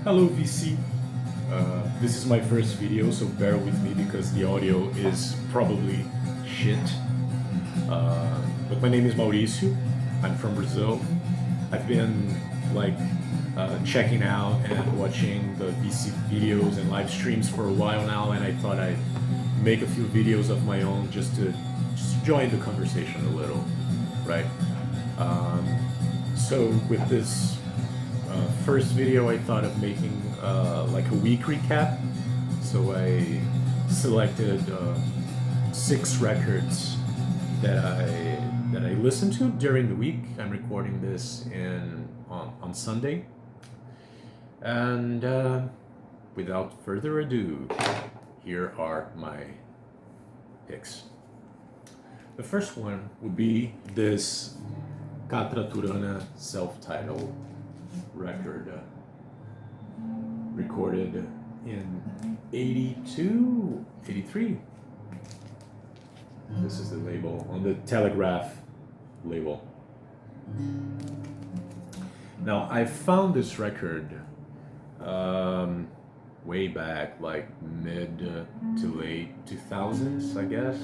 Hello VC. This is my first video, so bear with me because the audio is probably shit. But my name is Mauricio. I'm from Brazil. I've been like checking out and watching the VC videos and live streams for a while now, and I thought I'd make a few videos of my own just to join the conversation a little, right? So with this first video, I thought of making like a week recap. So I selected 6 records that I listened to during the week. I'm recording this on Sunday, and without further ado, here are my picks. The first one would be this Catra Turana self-titled record, recorded in 82, 83. This is the label, on the Telegraph label. Now, I found this record way back, like mid to late 2000s, I guess,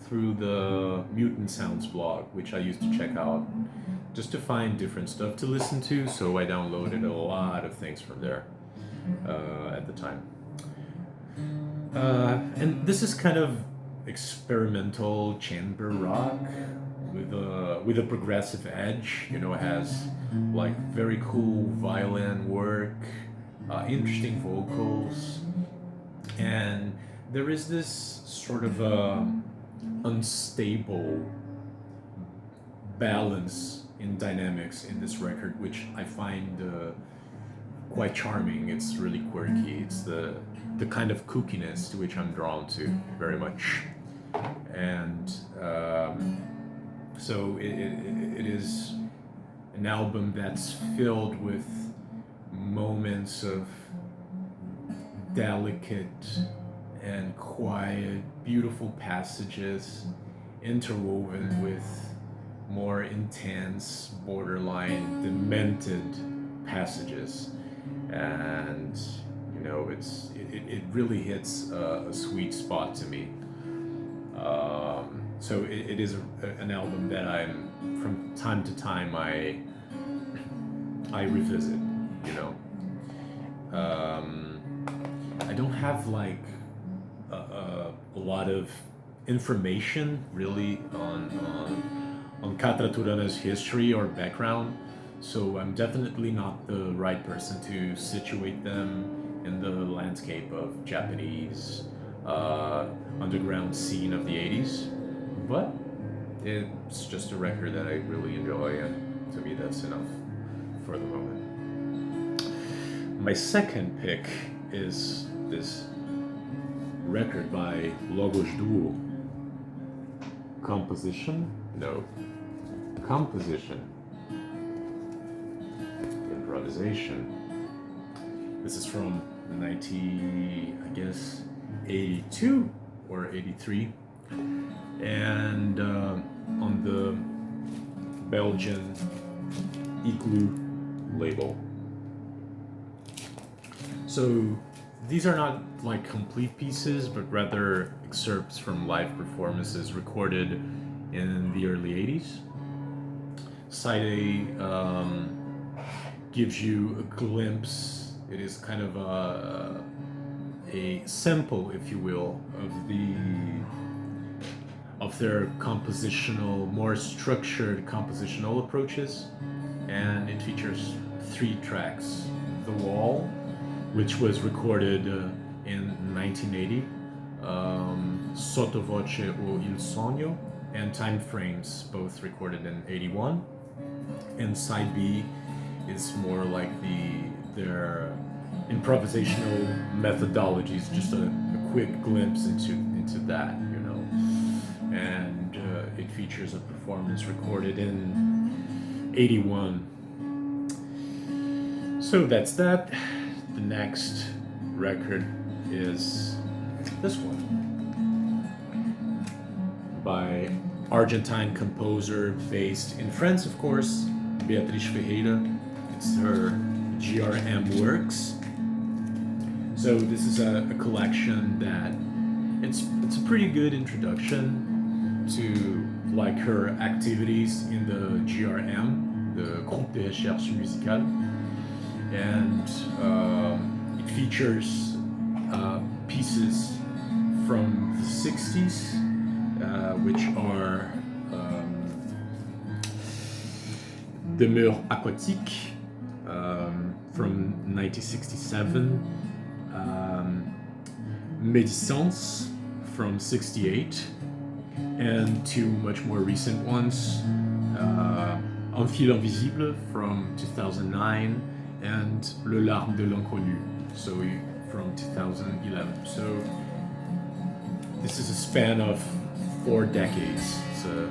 through the Mutant Sounds blog, which I used to check out just to find different stuff to listen to, so I downloaded a lot of things from there at the time. And this is kind of experimental chamber rock with a progressive edge. You know, it has like very cool violin work, interesting vocals, and there is this sort of unstable balance in dynamics in this record, which I find quite charming. It's really quirky. It's the kind of kookiness to which I'm drawn to very much, and so it is an album that's filled with moments of delicate and quiet, beautiful passages interwoven with more intense, borderline, demented passages. And you know, it really hits a sweet spot to me. So it is an album that I'm, from time to time, I revisit, you know. I don't have like a lot of information really on Catra Turana's history or background, so I'm definitely not the right person to situate them in the landscape of Japanese underground scene of the 80s, but it's just a record that I really enjoy, and to me that's enough for the moment. My second pick is this record by Logos Duo. Composition? Improvisation. This is from 82 or 83, and on the Belgian Igloo label. So these are not like complete pieces, but rather excerpts from live performances recorded in the early 80s. Side A gives you a glimpse. It is kind of a sample, if you will, of their compositional, more structured compositional approaches, and it features 3 tracks: The Wall, which was recorded in 1980, Sottovoce o Il Sogno, and Time Frames, both recorded in 81. And side B is more like their improvisational methodologies, just a quick glimpse into that, you know. And it features a performance recorded in 81. So that's that. The next record is this one by Argentine composer based in France, of course, Beatriz Ferreira. It's her GRM Works, So this is a collection that it's a pretty good introduction to like her activities in the GRM, the Groupe de Recherche Musicale, and it features pieces from the 60s, which are Demeure Aquatique from 1967, Médisance from 68, and two much more recent ones, Un fil invisible from 2009 and Le Larme de l'inconnu, so from 2011. So this is a span of 4 decades.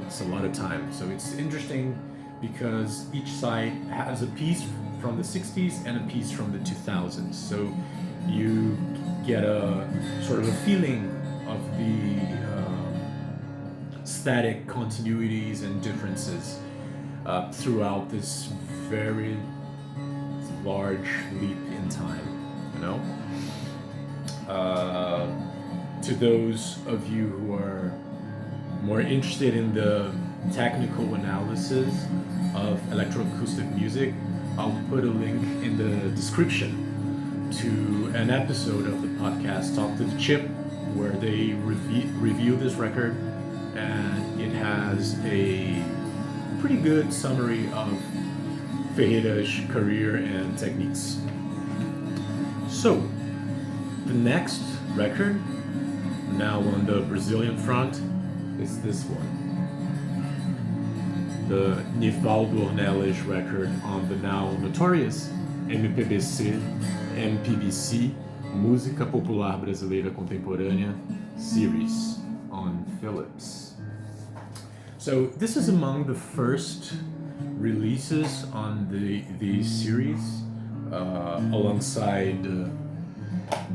It's a lot of time. So it's interesting because each side has a piece from the 60s and a piece from the 2000s. So you get a sort of a feeling of the static continuities and differences throughout this very large leap in time, you know? To those of you who are more interested in the technical analysis of electroacoustic music, I'll put a link in the description to an episode of the podcast Talk to the Chip, where they review this record, and it has a pretty good summary of Ferreira's career and techniques. So, the next record, now on the Brazilian front, is this one. The Nivaldo Ornelas record on the now notorious MPBC, Música Popular Brasileira Contemporânea series on Philips. So this is among the first releases on the series, alongside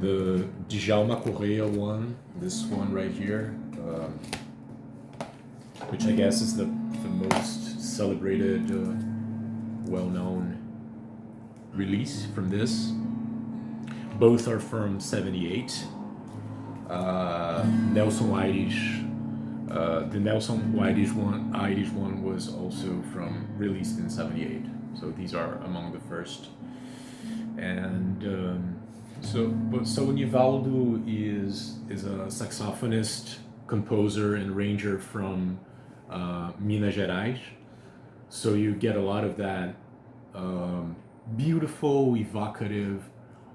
the Djalma Correia one, this one right here, which I guess is the most celebrated, well-known release from this. Both are from 78. Nelson Aires, the Nelson Aires one was also released in 78. So these are among the first. And so Nivaldo is a saxophonist, composer, and arranger from Minas Gerais. So you get a lot of that beautiful, evocative,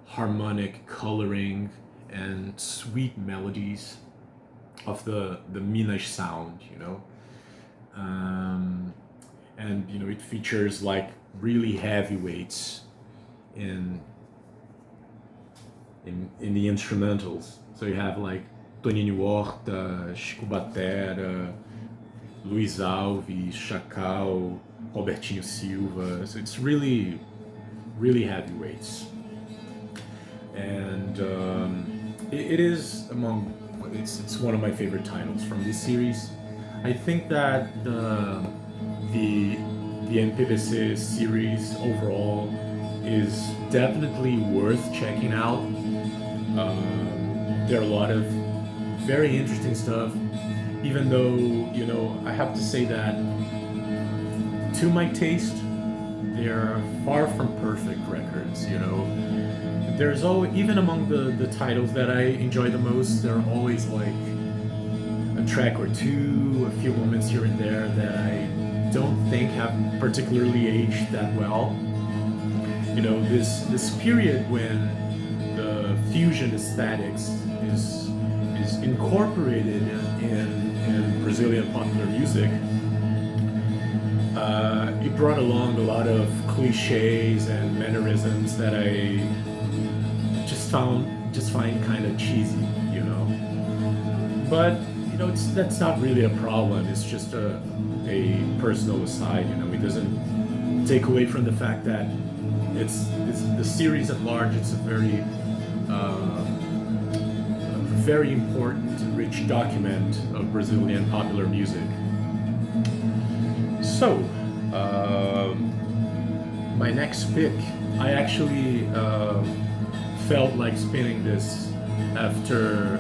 harmonic coloring and sweet melodies of the Minas sound, you know. And you know, it features like really heavyweights in the instrumentals. So you have like Toninho Horta, Chico Batera, Luiz Alves, Chacal, Robertinho Silva. So it's really, really heavyweights. And it is it's one of my favorite titles from this series. I think that the MPBC series overall is definitely worth checking out. There are a lot of very interesting stuff, even though, you know, I have to say that to my taste, they're far from perfect records, you know. There's always, even among the titles that I enjoy the most, there are always like a track or two, a few moments here and there that I don't think have particularly aged that well. You know, this period when the fusion aesthetics is incorporated in Brazilian popular music, it brought along a lot of cliches and mannerisms that I just find kind of cheesy, you know. But you know, that's not really a problem. It's just a personal aside, you know. It doesn't take away from the fact that it's the series at large. It's a very important and rich document of Brazilian popular music. So, my next pick, I actually felt like spinning this after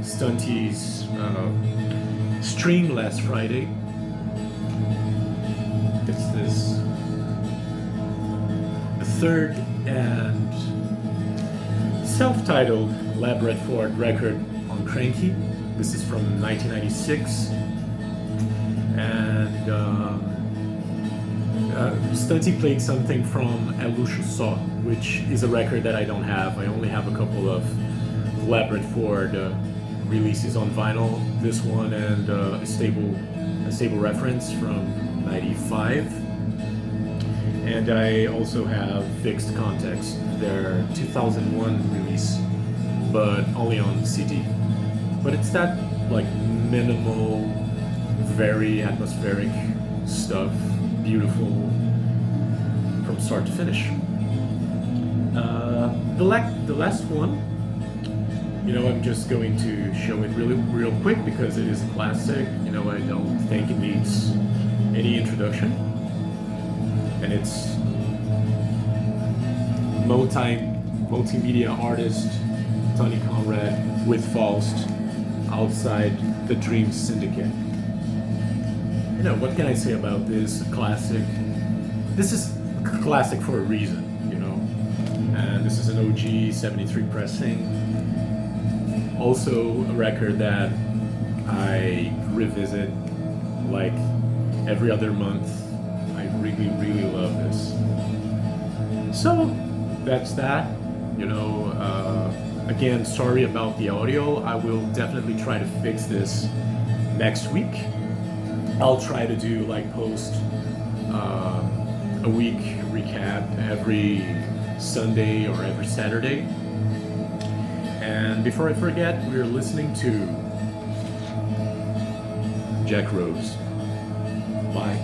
Stunty's stream last Friday. It's this third and self-titled Lab Redford record on Cranky. This is from 1996, and Stunty played something from El Luxo Só, which is a record that I don't have. I only have a couple of Lab Redford releases on vinyl. This one and a stable reference from '95. And I also have Fixed Context, their 2001 release, but only on CD. But it's that like minimal, very atmospheric stuff, beautiful from start to finish. The last one, I'm just going to show it real quick because it is a classic. I don't think it needs any introduction. And it's multimedia artist Tony Conrad with Faust, Outside the Dream Syndicate. What can I say about this classic? This is a classic for a reason, and this is an OG 73 pressing. Also a record that I revisit like every other month. I really, really love this. So that's that. Again, sorry about the audio. I will definitely try to fix this next week. I'll try to do post a week recap every Sunday or every Saturday. And before I forget, we're listening to Jack Rose. Bye.